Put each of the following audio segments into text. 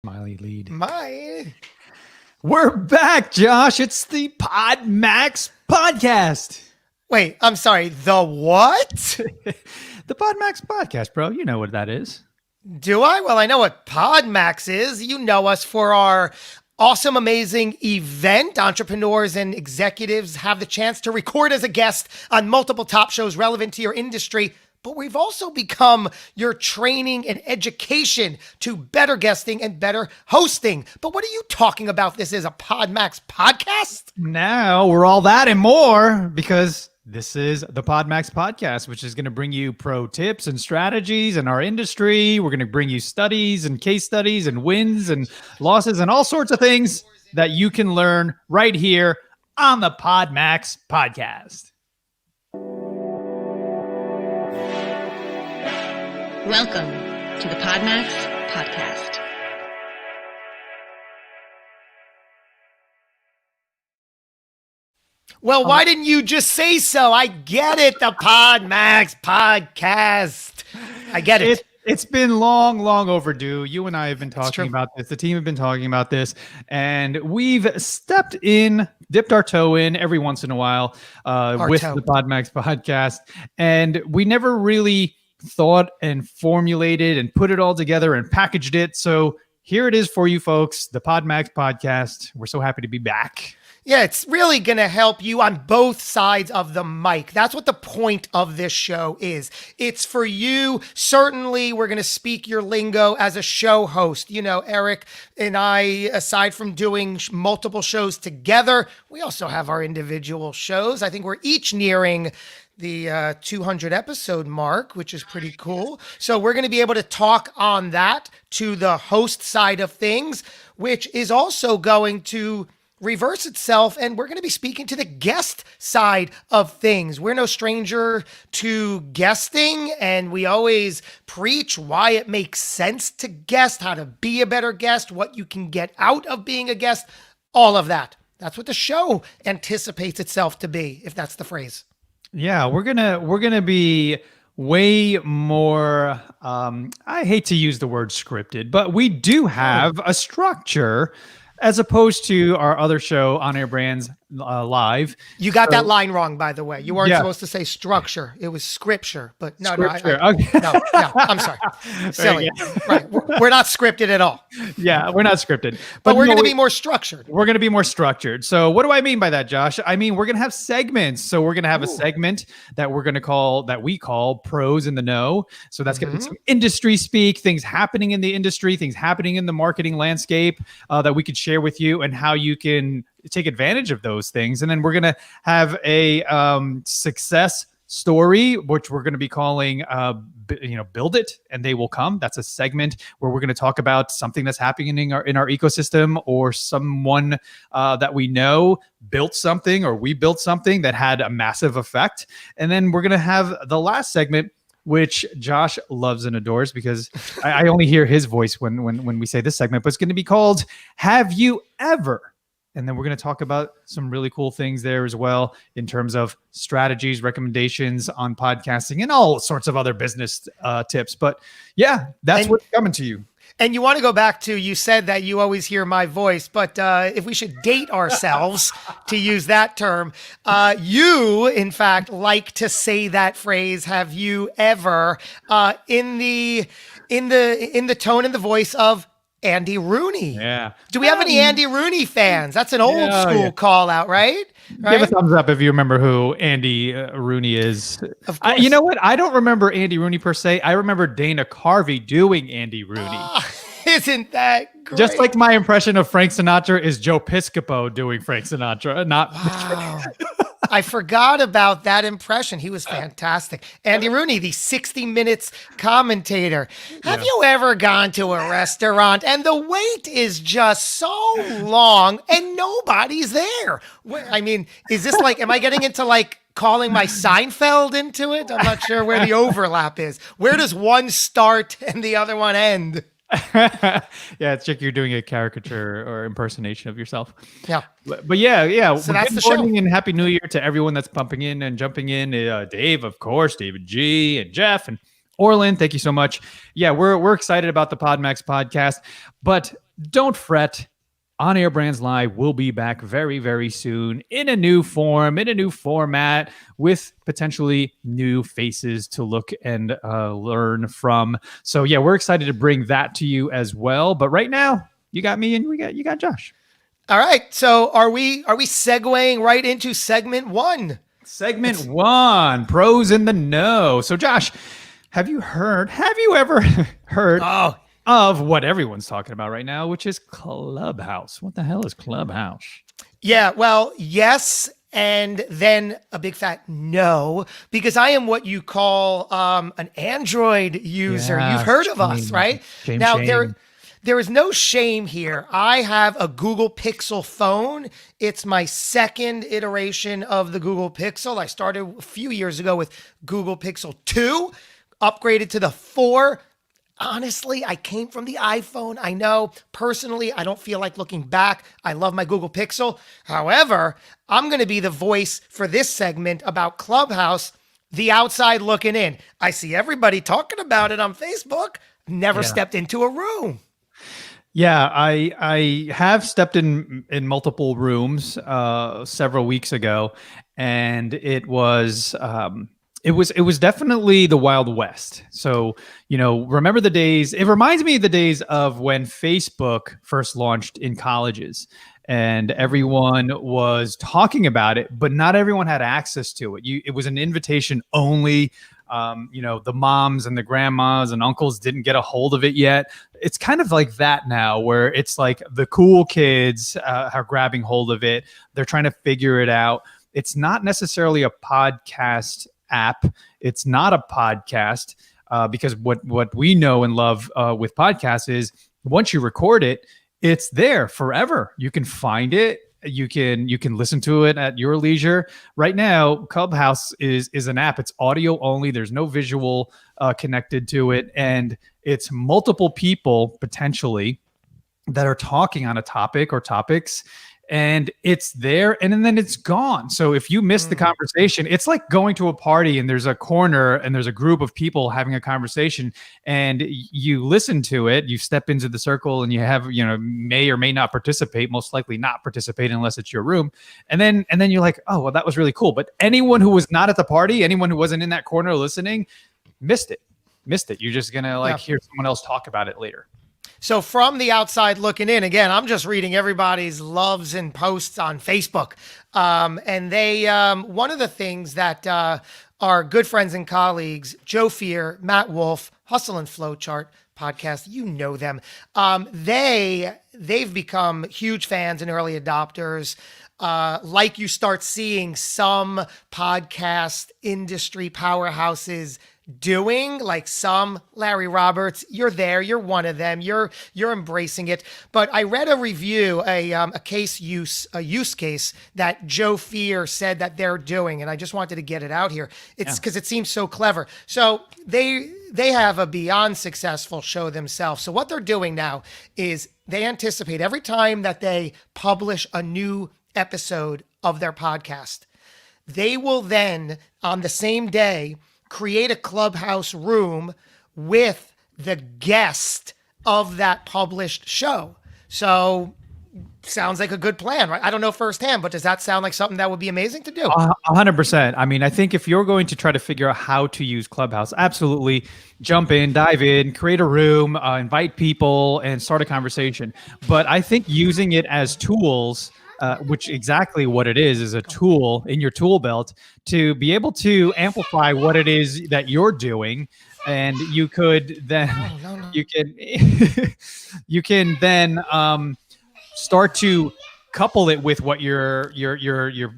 Smiley lead. My. We're back, Josh. It's the PodMAX podcast. Wait, I'm sorry. The what? The PodMAX podcast, bro. You know what that is. Do I? Well, I know what PodMAX is. You know us for our awesome, amazing event. Entrepreneurs and executives have the chance to record as a guest on multiple top shows relevant to your industry. But we've also become your training and education to better guesting and better hosting. But what are you talking about? This is a PodMAX podcast? Now we're all that and more because this is the PodMAX podcast, which is going to bring you pro tips and strategies in our industry. We're going to bring you studies and case studies and wins and losses and all sorts of things that you can learn right here on the PodMAX podcast. Welcome to the PodMAX podcast. Well, why didn't you just say so? I get it, the PodMAX podcast. I get it. It's been long overdue. You and I have been talking about this. The team have been talking about this, and we've stepped in, dipped our toe in every once in a while with the PodMAX podcast, and we never really thought and formulated and put it all together and packaged it. So here it is for you folks, the PodMAX podcast. We're so happy to be back. Yeah, it's really going to help you on both sides of the mic. That's what the point of this show is. It's for you. Certainly, we're going to speak your lingo as a show host. You know, Eric and I, aside from doing multiple shows together, we also have our individual shows. I think we're each nearing the 200 episode mark, which is pretty cool. So we're going to be able to talk on that to the host side of things, which is also going to reverse itself, and we're going to be speaking to the guest side of things. We're no stranger to guesting, and we always preach why it makes sense to guest, how to be a better guest, what you can get out of being a guest, all of that. That's what the show anticipates itself to be, if that's the phrase. Yeah, we're gonna be way more. I hate to use the word scripted, but we do have a structure as opposed to our other show, On Air Brands Live. You got that line wrong, by the way. You weren't supposed to say structure. It was scripture. But no, no, I'm sorry. Silly. Right. We're not scripted at all. Yeah, we're not scripted. But we're going to be more structured. We're going to be more structured. So what do I mean by that, Josh? I mean, we're going to have segments. So we're going to have a segment that we call Pros in the Know. So that's going to be some industry speak, things happening in the industry, things happening in the marketing landscape that we could share with you and how you can take advantage of those things. And then we're going to have a success story, which we're going to be calling, Build It and They Will Come. That's a segment where we're going to talk about something that's happening in our ecosystem, or someone that we know built something, or we built something that had a massive effect. And then we're going to have the last segment, which Josh loves and adores, because I only hear his voice when we say this segment, but it's going to be called Have You Ever? And then we're going to talk about some really cool things there as well in terms of strategies, recommendations on podcasting, and all sorts of other business tips. But yeah, that's what's coming to you. And you want to go back to, you said that you always hear my voice, but if we should date ourselves, to use that term, you, in fact, like to say that phrase, have you ever, in the tone and the voice of Andy Rooney. Yeah. Do we have any Andy Rooney fans? That's an old school call out, right? Give a thumbs up if you remember who Andy Rooney is. Of course. You know what? I don't remember Andy Rooney per se. I remember Dana Carvey doing Andy Rooney. Isn't that great? Just like my impression of Frank Sinatra is Joe Piscopo doing Frank Sinatra. Wow. I forgot about that impression. He was fantastic. Andy Rooney, the 60 Minutes commentator. Have you ever gone to a restaurant and the wait is just so long and nobody's there? I mean, is this like, am I getting into like calling my Seinfeld into it? I'm not sure where the overlap is. Where does one start and the other one end? Yeah, it's like you're doing a caricature or impersonation of yourself. Yeah. But yeah. So that's the show. And Happy New Year to everyone that's pumping in and jumping in. Dave, of course, David G and Jeff and Orland, thank you so much. Yeah, we're excited about the PodMAX podcast, but don't fret. On Air Brands Live will be back very, very soon in a new form, in a new format, with potentially new faces to look and learn from. So yeah, we're excited to bring that to you as well. But right now, you got me and you got Josh. All right. So are we segueing right into segment one? Segment one, pros in the know. So Josh, have you ever heard of what everyone's talking about right now, which is Clubhouse? What the hell is Clubhouse? Yeah, well, yes, and then a big fat no, because I am what you call an Android user. Yeah, You've heard of us, right? Shame. There is no shame here. I have a Google Pixel phone. It's my second iteration of the Google Pixel. I started a few years ago with Google Pixel 2, upgraded to the 4. Honestly, I came from the iPhone. I know personally, I don't feel like looking back. I love my Google Pixel. However, I'm going to be the voice for this segment about Clubhouse, the outside looking in. I see everybody talking about it on Facebook. Never stepped into a room. Yeah, I have stepped in multiple rooms several weeks ago, and it was definitely the Wild West. So, remember the days, it reminds me of the days of when Facebook first launched in colleges and everyone was talking about it, but not everyone had access to it. It was an invitation only. The moms and the grandmas and uncles didn't get a hold of it yet. It's kind of like that now, where it's like the cool kids are grabbing hold of it. They're trying to figure it out. It's not necessarily a podcast app. It's not a podcast because what we know and love with podcasts is once you record it, it's there forever. You can find it. You can listen to it at your leisure. Right now, Clubhouse is an app. It's audio only. There's no visual connected to it, and it's multiple people potentially that are talking on a topic or topics. And it's there and then it's gone. So if you miss the conversation, it's like going to a party and there's a corner and there's a group of people having a conversation and you listen to it, you step into the circle and you have, may or may not participate, most likely not participate unless it's your room. And then you're like, oh, well, that was really cool. But anyone who was not at the party, anyone who wasn't in that corner listening, missed it. You're just going to hear someone else talk about it later. So from the outside looking in, again, I'm just reading everybody's loves and posts on Facebook. And they, one of the things that our good friends and colleagues, Joe Fear, Matt Wolf, Hustle and Flowchart podcast, you know them. They've become huge fans and early adopters. Like you start seeing some podcast industry powerhouses doing, like some Larry Roberts, you're there, you're one of them, you're embracing it. But I read a review, a use case that Joe Fear said that they're doing, and I just wanted to get it out here. It's because it seems so clever. So they have a beyond successful show themselves. So what they're doing now is they anticipate every time that they publish a new episode of their podcast, they will then on the same day create a Clubhouse room with the guest of that published show. So sounds like a good plan, right? I don't know firsthand, but does that sound like something that would be amazing to do? 100%. I mean, I think if you're going to try to figure out how to use Clubhouse, absolutely jump in, dive in, create a room, invite people and start a conversation. But I think using it as tools, which exactly what it is a tool in your tool belt to be able to amplify what it is that you're doing. And you could then, you can then start to couple it with what you're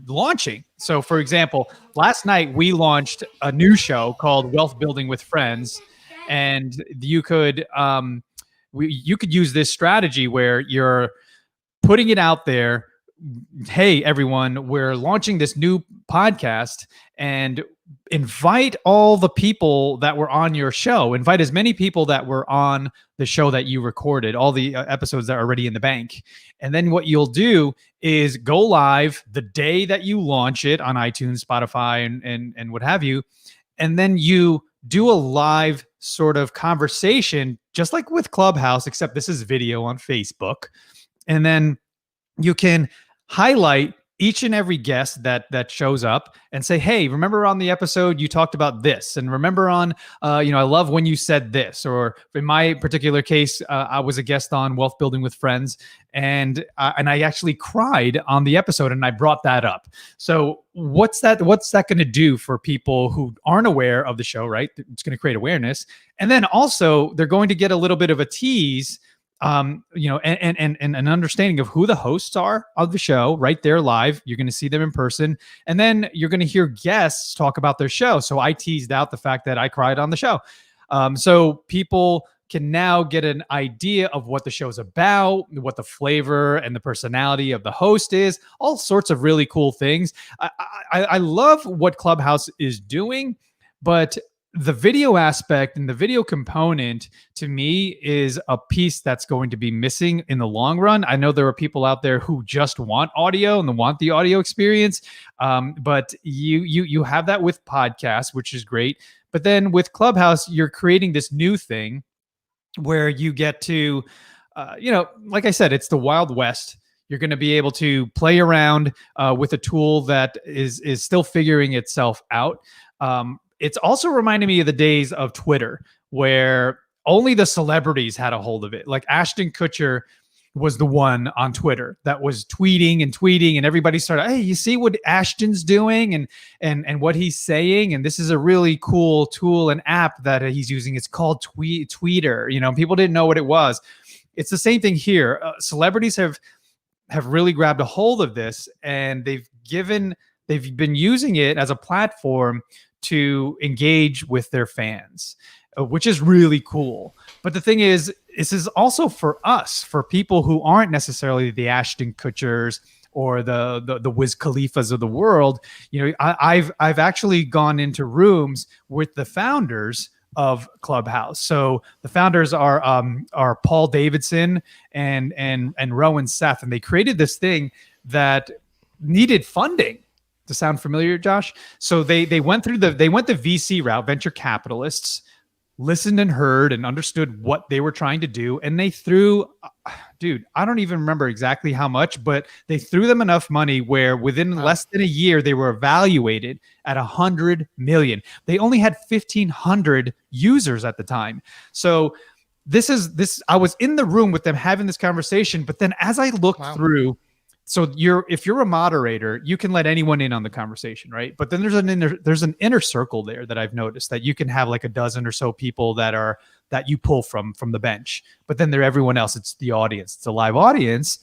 launching. So for example, last night we launched a new show called Wealth Building with Friends. And you could, you could use this strategy where you're putting it out there. Hey, everyone, we're launching this new podcast and invite all the people that were on your show. Invite as many people that were on the show that you recorded, all the episodes that are already in the bank. And then what you'll do is go live the day that you launch it on iTunes, Spotify, and what have you. And then you do a live sort of conversation, just like with Clubhouse, except this is video on Facebook. And then you can highlight each and every guest that shows up and say, hey, remember on the episode you talked about this, and remember on I love when you said this. Or in my particular case, I was a guest on Wealth Building with Friends, and I actually cried on the episode, and I brought that up. So what's that going to do for people who aren't aware of the show, right? It's going to create awareness, and then also they're going to get a little bit of a tease, and an understanding of who the hosts are of the show right there live. You're going to see them in person, and then you're going to hear guests talk about their show. So I teased out the fact that I cried on the show. So people can now get an idea of what the show's about, what the flavor and the personality of the host is, all sorts of really cool things. I love what Clubhouse is doing, but the video aspect and the video component to me is a piece that's going to be missing in the long run. I know there are people out there who just want audio and want the audio experience, but you have that with podcasts, which is great. But then with Clubhouse, you're creating this new thing where you get to, like I said, it's the Wild West. You're going to be able to play around with a tool that is still figuring itself out. It's also reminding me of the days of Twitter, where only the celebrities had a hold of it. Like Ashton Kutcher was the one on Twitter that was tweeting, and everybody started, hey, you see what Ashton's doing and what he's saying? And this is a really cool tool and app that he's using. It's called Tweeter. People didn't know what it was. It's the same thing here. Celebrities have really grabbed a hold of this, and they've been using it as a platform to engage with their fans, which is really cool. But the thing is, this is also for us, for people who aren't necessarily the Ashton Kutchers or the Wiz Khalifas of the world. I've actually gone into rooms with the founders of Clubhouse. So the founders are Paul Davidson and Rowan Seth, and they created this thing that needed funding. To sound familiar, Josh? So they went the VC route, venture capitalists, listened and heard and understood what they were trying to do, and they threw, I don't even remember exactly how much, but they threw them enough money where within less than a year they were evaluated at 100 million. They only had 1,500 users at the time. So this I was in the room with them having this conversation, but then as I looked through. So if you're a moderator, you can let anyone in on the conversation, right? But then there's an inner circle there that I've noticed that you can have like a dozen or so people that you pull from the bench. But then everyone else, it's the audience, it's a live audience.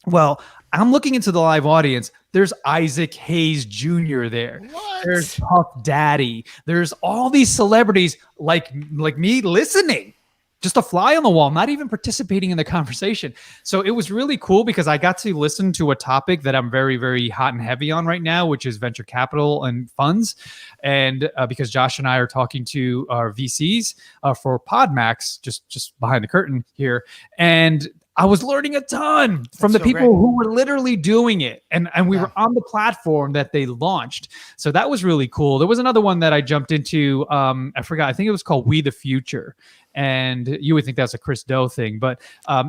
Well, I'm looking into the live audience. There's Isaac Hayes Jr. there. What? There's Puff Daddy. There's all these celebrities like me listening. Just a fly on the wall, not even participating in the conversation. So it was really cool because I got to listen to a topic that I'm very, very hot and heavy on right now, which is venture capital and funds. And because Josh and I are talking to our VCs for PodMAX, just behind the curtain here. And I was learning a ton from the people who were literally doing it. And we were on the platform that they launched. So that was really cool. There was another one that I jumped into. I forgot. I think it was called We the Future. And you would think that's a Chris Do thing, but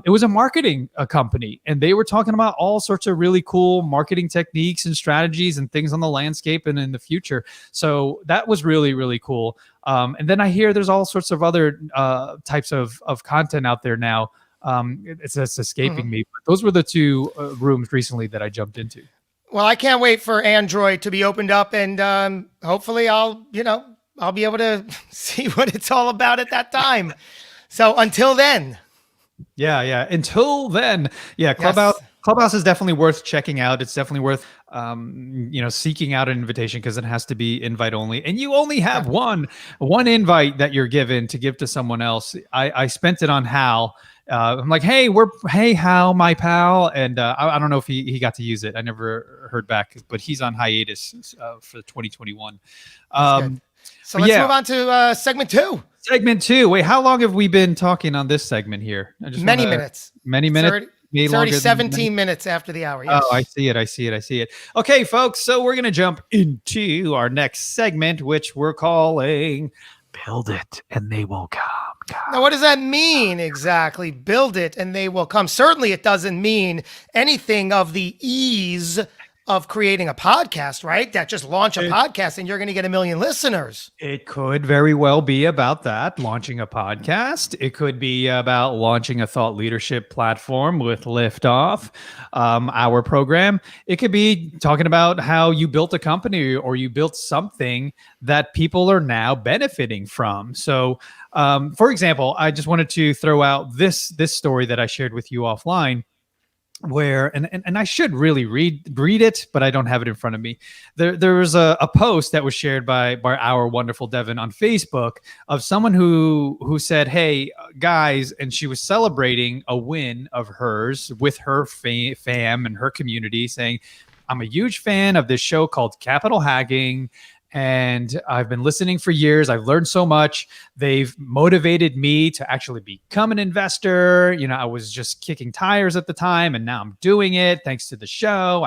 it was a marketing company, and they were talking about all sorts of really cool marketing techniques and strategies and things on the landscape and in the future. So that was really, really cool. And then I hear there's all sorts of other types of content out there now. It's escaping me, but those were the two rooms recently that I jumped into. Well, I can't wait for Android to be opened up, and hopefully I'll be able to see what it's all about at that time. So until then. Yeah. Until then. Yeah. Clubhouse is definitely worth checking out. It's definitely worth, seeking out an invitation because it has to be invite only. And you only have one invite that you're given to give to someone else. I spent it on Hal. I'm like, hey, Hal, my pal. And I don't know if he got to use it. I never heard back, but he's on hiatus for 2021. So let's move on to segment 2. Segment 2. Wait, how long have we been talking on this segment here? Many minutes. Many minutes. It's already 17 minutes after the hour. Yes. Oh, I see it. Okay, folks. So we're going to jump into our next segment, which we're calling build it and they will come. Now, what does that mean exactly? Build it and they will come. Certainly, it doesn't mean anything of the ease of creating a podcast, right? That just launch a podcast and you're going to get 1 million listeners. It could very well be about that, launching a podcast. It could be about launching a thought leadership platform with Liftoff, our program. It could be talking about how you built a company or you built something that people are now benefiting from. So, for example, I just wanted to throw out this story that I shared with you offline, where and I should really read it, but I don't have it in front of me. There was a post that was shared by our wonderful Devin on Facebook of someone who said, "Hey guys," and she was celebrating a win of hers with her fam and her community, saying, "I'm a huge fan of this show called Capital Hacking. And I've been listening for years. I've learned so much. They've motivated me to actually become an investor. You know, I was just kicking tires at the time, and now I'm doing it thanks to the show.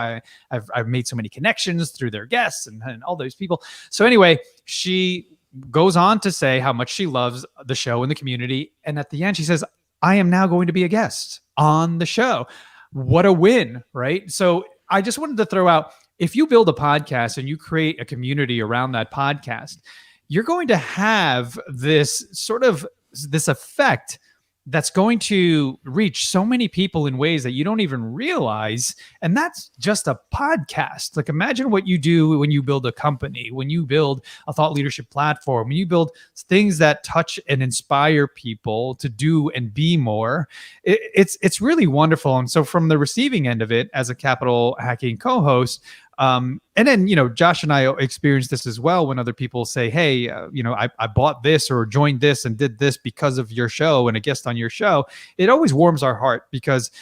I've made so many connections through their guests and all those people." So anyway, she goes on to say how much she loves the show and the community. And at the end, she says, "I am now going to be a guest on the show." What a win, right? So I just wanted to throw out, if you build a podcast and you create a community around that podcast, you're going to have this effect that's going to reach so many people in ways that you don't even realize. And that's just a podcast. Like, imagine what you do when you build a company, when you build a thought leadership platform, when you build things that touch and inspire people to do and be more. It's really wonderful. And so from the receiving end of it, as a Capital Hacking co-host, and then, Josh and I experienced this as well when other people say, "Hey, I bought this or joined this and did this because of your show and a guest on your show." It always warms our heart, because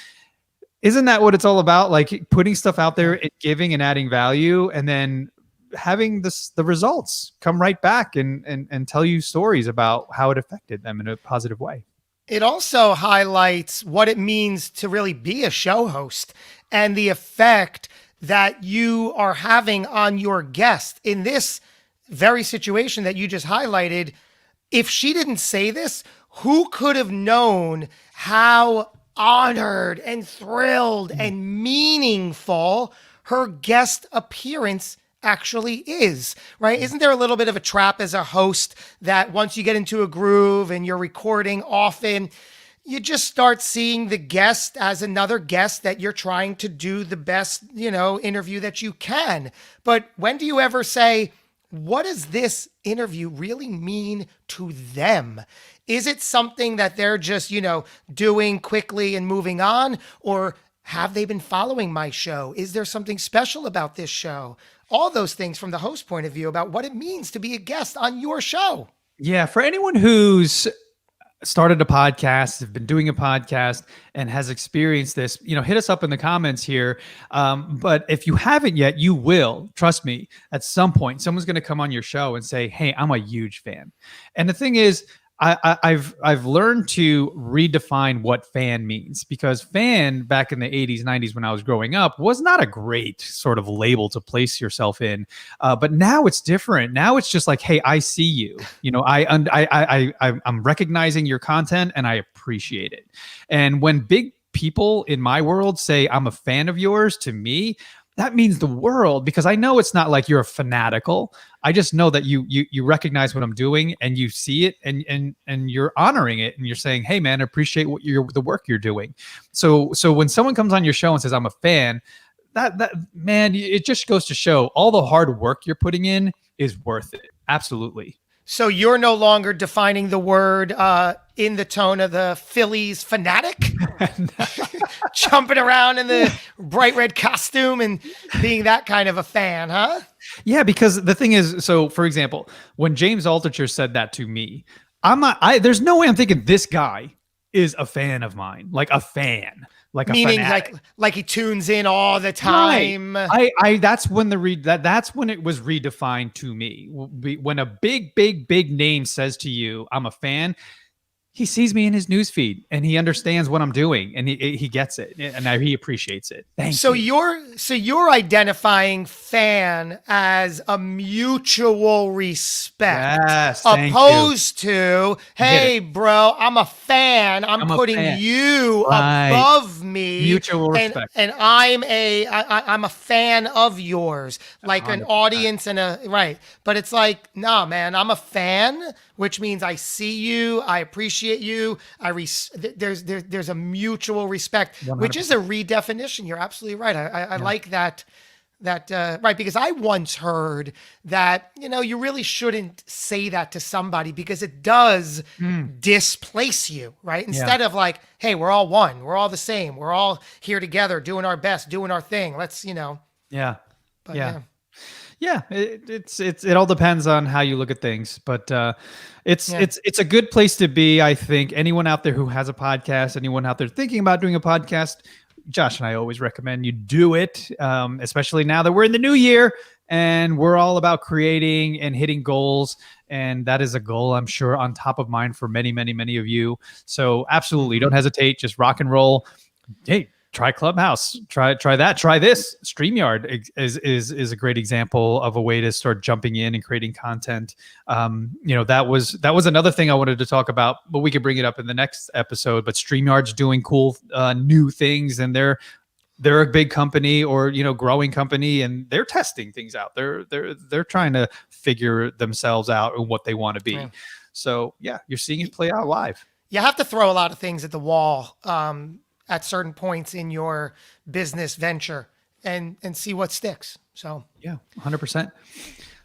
isn't that what it's all about? Like, putting stuff out there and giving and adding value, and then having the results come right back and tell you stories about how it affected them in a positive way. It also highlights what it means to really be a show host and the effect that you are having on your guest in this very situation that you just highlighted. If she didn't say this, who could have known how honored and thrilled and meaningful her guest appearance actually is, right? Isn't there a little bit of a trap as a host that once you get into a groove and you're recording often, you just start seeing the guest as another guest that you're trying to do the best, interview that you can. But when do you ever say, what does this interview really mean to them? Is it something that they're just, doing quickly and moving on? Or have they been following my show? Is there something special about this show? All those things from the host point of view about what it means to be a guest on your show. Yeah, for anyone who's started a podcast, have been doing a podcast, and has experienced this, hit us up in the comments here. But if you haven't yet, you will. Trust me, at some point, someone's going to come on your show and say, "Hey, I'm a huge fan." And the thing is, I've learned to redefine what fan means, because fan back in the 80s, 90s, when I was growing up, was not a great sort of label to place yourself in. But now it's different. Now it's just like, "Hey, I see you. I'm recognizing your content and I appreciate it." And when big people in my world say, "I'm a fan of yours," to me, that means the world, because I know it's not like you're a fanatical. I just know that you recognize what I'm doing and you see it and you're honoring it, and you're saying, "Hey man, I appreciate the work you're doing." So when someone comes on your show and says, "I'm a fan," that man, it just goes to show all the hard work you're putting in is worth it. Absolutely. So you're no longer defining the word in the tone of the Phillies fanatic, jumping around in the bright red costume and being that kind of a fan, huh? Yeah, because the thing is, so for example, when James Altucher said that to me, there's no way I'm thinking this guy is a fan of mine, like a fan. Like a meaning fanatic. like he tunes in all the time. Right. That's when that's when it was redefined to me. When a big name says to you, "I'm a fan," he sees me in his newsfeed and he understands what I'm doing and he gets it and he appreciates it. Thank you. You're identifying fan as a mutual respect, Yes, thank opposed to, hey, bro, I'm a fan. I'm putting you above me. Mutual respect. And I'm a fan of yours, like 100%. An audience and right. But it's like, nah, man, I'm a fan, which means I see you, I appreciate you. There's a mutual respect, 100%. Which is a redefinition. You're absolutely right. I like that. Right, because I once heard that, you really shouldn't say that to somebody because it does displace you, right? Instead of like, hey, we're all one, we're all the same, we're all here together doing our best, doing our thing. Let's, Yeah. But yeah, it all depends on how you look at things, but it's a good place to be. I think anyone out there who has a podcast, anyone out there thinking about doing a podcast, Josh and I always recommend you do it, especially now that we're in the new year and we're all about creating and hitting goals. And that is a goal, I'm sure, on top of mind for many, many, many of you. So absolutely, don't hesitate. Just rock and roll. Hey, try Clubhouse, try that, try this. StreamYard is a great example of a way to start jumping in and creating content. That was another thing I wanted to talk about, but we could bring it up in the next episode. But StreamYard's doing cool new things, and they're a big company or growing company, and they're testing things out. They're trying to figure themselves out and what they want to be. Yeah. So yeah, you're seeing it play out live. You have to throw a lot of things at the wall at certain points in your business venture and see what sticks. So yeah, 100%.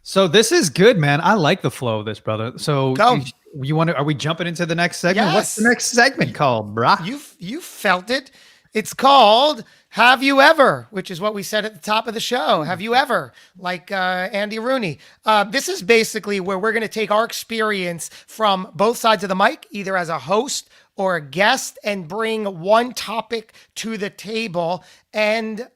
So this is good, man. I like the flow of this, brother. So go. Are we jumping into the next segment? Yes. What's the next segment called, brah? You felt it. It's called Have You Ever, which is what we said at the top of the show. Have you ever, like Andy Rooney. This is basically where we're going to take our experience from both sides of the mic, either as a host or a guest, and bring one topic to the table and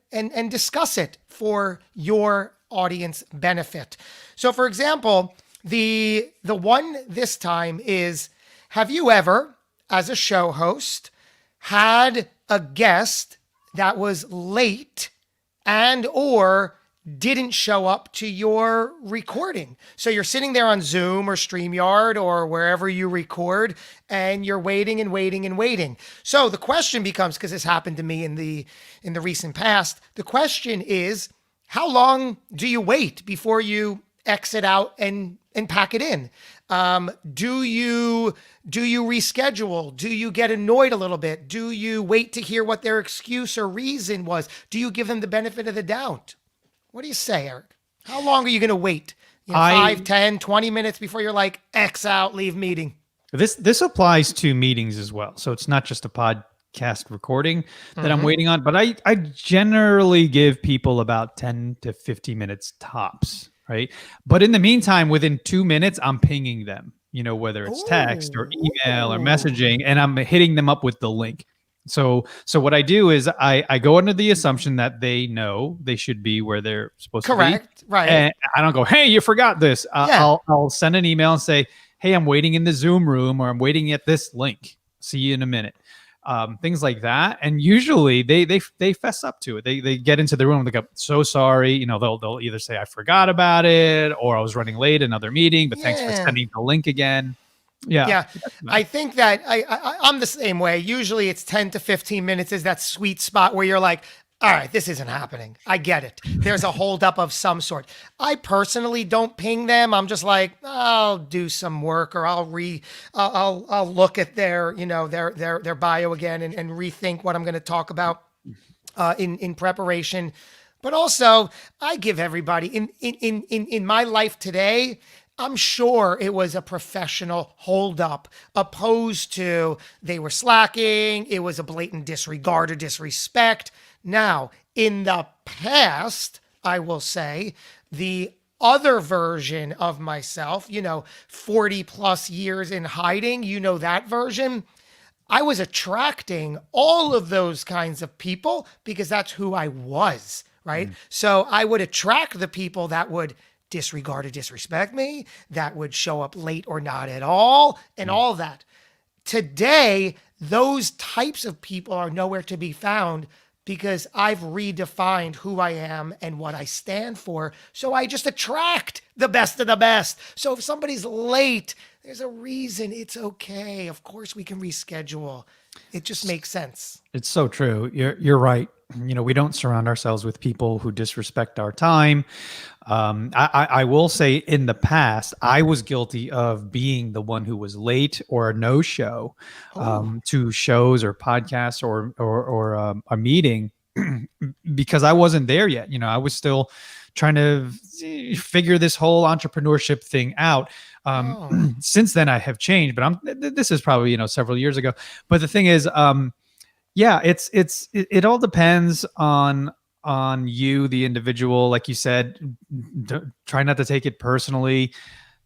discuss it for your audience benefit. So for example, the one this time is, have you ever, as a show host, had a guest that was late and or didn't show up to your recording? So you're sitting there on Zoom or StreamYard or wherever you record, and you're waiting and waiting and waiting. So the question becomes, because this happened to me in the recent past, the question is, how long do you wait before you exit out and pack it in? Do you reschedule? Do you get annoyed a little bit? Do you wait to hear what their excuse or reason was? Do you give them the benefit of the doubt? What do you say, Eric? How long are you going to wait? 5, 10, 20 minutes before you're like, X out, leave meeting? This applies to meetings as well. So it's not just a podcast recording that I'm waiting on, but I generally give people about 10 to 50 minutes tops, right? But in the meantime, within 2 minutes, I'm pinging them, whether it's text or email or messaging, and I'm hitting them up with the link. So what I do is I go under the assumption that they know they should be where they're supposed to be. Correct, right. And I don't go, hey, you forgot this. I'll send an email and say, hey, I'm waiting in the Zoom room, or I'm waiting at this link. See you in a minute. Things like that. And usually they fess up to it. They get into the room and they go, so sorry. They'll either say I forgot about it, or I was running late, another meeting, but thanks for sending the link again. Yeah. I think that I'm the same way. Usually it's 10 to 15 minutes is that sweet spot where you're like, all right, this isn't happening. I get it. There's a holdup of some sort. I personally don't ping them. I'm just like, I'll do some work, or I'll look at their, their bio again and rethink what I'm going to talk about in preparation. But also, I give everybody in my life today, I'm sure it was a professional holdup, opposed to they were slacking. It was a blatant disregard or disrespect. Now, in the past, I will say the other version of myself, 40 plus years in hiding, that version, I was attracting all of those kinds of people because that's who I was, right? So I would attract the people that would disregard or disrespect me, that would show up late or not at all, and all that. today, those types of people are nowhere to be found because I've redefined who I am and what I stand for. So I just attract the best of the best. So if somebody's late, there's a reason. It's okay. Of course, we can reschedule. It just makes sense. It's so true. You're right. We don't surround ourselves with people who disrespect our time. I will say in the past, I was guilty of being the one who was late or a no show to shows or podcasts or a meeting because I wasn't there yet. I was still trying to figure this whole entrepreneurship thing out. Since then I have changed, but this is probably, several years ago. But the thing is, yeah, it all depends on you, the individual. Like you said, try not to take it personally.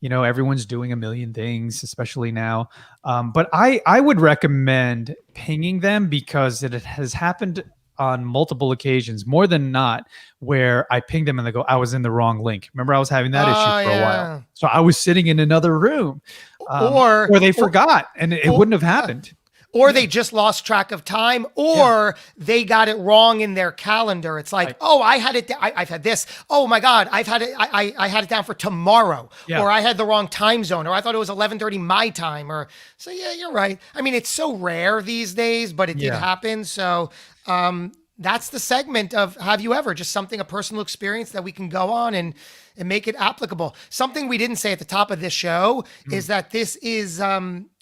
Everyone's doing a million things, especially now. But I would recommend pinging them because it has happened on multiple occasions, more than not, where I pinged them and they go, I was in the wrong link. Remember, I was having that issue for a while. So I was sitting in another room, or they forgot and it wouldn't have happened. Or they just lost track of time, or they got it wrong in their calendar. It's like, oh, I had it. I've had this. Oh my God, I've had it. I had it down for tomorrow, or I had the wrong time zone, or I thought it was 11:30 my time, or so. Yeah, you're right. I mean, it's so rare these days, but it did happen. So that's the segment of Have You Ever? Just something, a personal experience that we can go on and make it applicable. Something we didn't say at the top of this show is that this is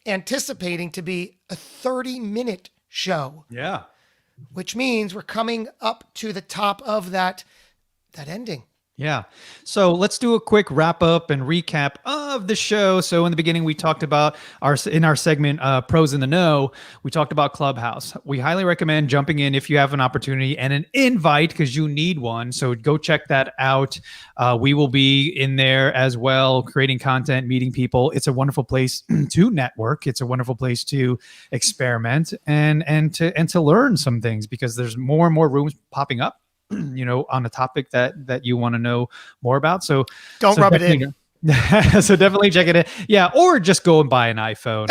anticipating to be a 30-minute show. Yeah. Which means we're coming up to the top of that ending. Yeah. So let's do a quick wrap up and recap of the show. So in the beginning, we talked about in our segment, Pros in the Know, we talked about Clubhouse. We highly recommend jumping in if you have an opportunity and an invite because you need one. So go check that out. We will be in there as well, creating content, meeting people. It's a wonderful place to network. It's a wonderful place to experiment and to learn some things because there's more and more rooms popping up. On a topic that you want to know more about. So rub it in. So definitely check it in. Yeah. Or just go and buy an iPhone.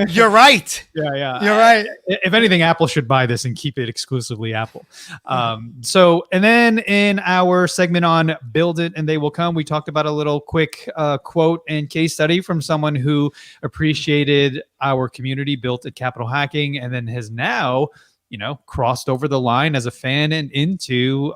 You're right. Yeah. You're right. If anything, Apple should buy this and keep it exclusively Apple. So, and then in our segment on Build It and They Will Come, we talked about a little quick quote and case study from someone who appreciated our community, built at Capital Hacking, and then has now crossed over the line as a fan and into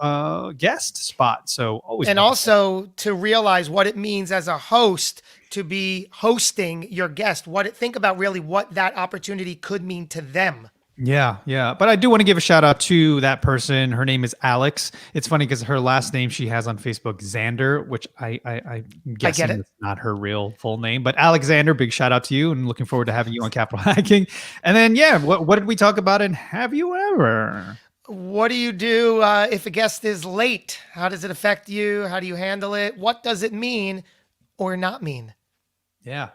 guest spot. So always. And also to realize what it means as a host to be hosting your guest. Think about really what that opportunity could mean to them. Yeah. But I do want to give a shout out to that person. Her name is Alex. It's funny because her last name she has on Facebook, Xander, which I'm guessing is not her real full name. But Alexander, big shout out to you and looking forward to having you on Capital Hacking. And then, what did we talk about in Have You Ever? What do you do if a guest is late? How does it affect you? How do you handle it? What does it mean or not mean? Yeah.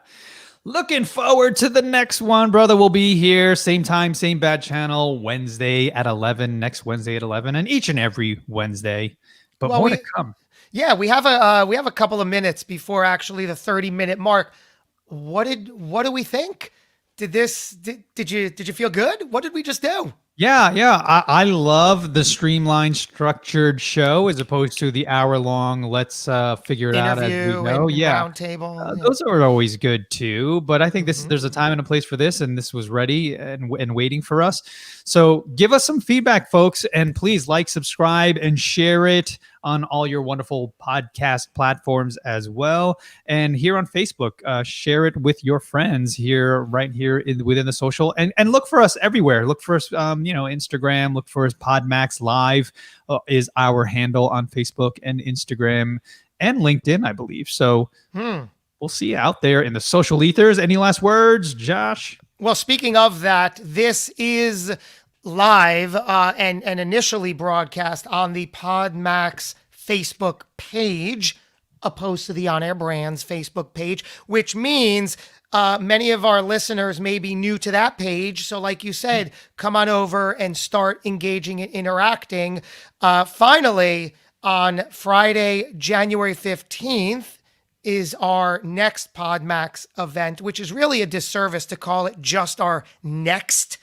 Looking forward to the next one, brother. We'll be here, same time, same bad channel, Wednesday at 11, next Wednesday at 11, and each and every Wednesday. But more to come. Yeah, we have a couple of minutes before actually the 30-minute mark. What do we think? Did you feel good? What did we just do? Yeah. I love the streamlined, structured show as opposed to the hour-long, let's figure it out as we go. Roundtable. Those are always good too. But I think there's a time and a place for this, and this was ready and waiting for us. So give us some feedback, folks, and please like, subscribe, and share it on all your wonderful podcast platforms as well. And here on Facebook, share it with your friends right here within the social. And look for us everywhere. Look for us, Instagram. Look for us. PodMAX Live is our handle on Facebook and Instagram and LinkedIn, I believe. So we'll see you out there in the social ethers. Any last words, Josh? Well, speaking of that, this is live and initially broadcast on the PodMAX Facebook page, opposed to the On Air Brands Facebook page, which means many of our listeners may be new to that page. So like you said, come on over and start engaging and interacting. Finally, on Friday, January 15th, is our next PodMAX event, which is really a disservice to call it just our next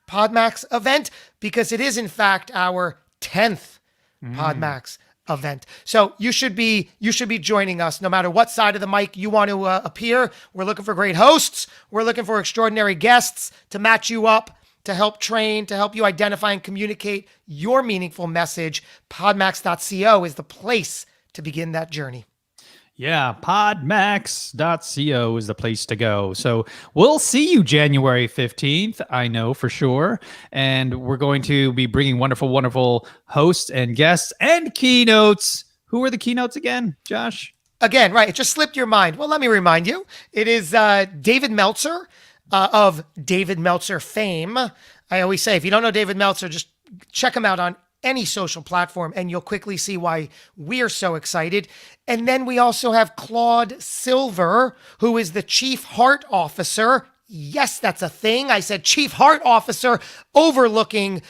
PodMAX event, because it is in fact our 10th PodMAX event. So you should be joining us no matter what side of the mic you want to appear. We're looking for great hosts. We're looking for extraordinary guests to match you up, to help train, to help you identify and communicate your meaningful message. PodMAX.co is the place to begin that journey. Yeah, podmax.co is the place to go. So we'll see you January 15th, I know for sure. And we're going to be bringing wonderful, wonderful hosts and guests and keynotes. Who are the keynotes again, Josh? Again, right, it just slipped your mind. Well, let me remind you. It is David Meltzer of David Meltzer fame. I always say, if you don't know David Meltzer, just check him out on any social platform, and you'll quickly see why we're so excited. And then we also have Claude Silver, who is the Chief Heart Officer. Yes, that's a thing. I said Chief Heart Officer, overlooking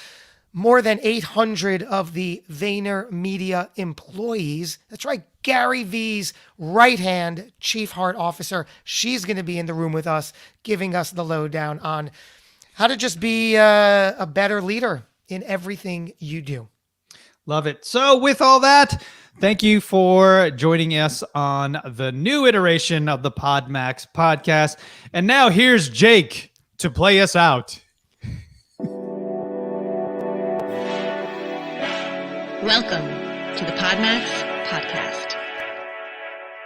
more than 800 of the VaynerMedia employees. That's right, Gary V's right-hand Chief Heart Officer. She's going to be in the room with us, giving us the lowdown on how to just be a better leader in everything you do. Love it. So with all that, thank you for joining us on the new iteration of the PodMAX podcast. And now here's Jake to play us out. Welcome to the PodMAX podcast.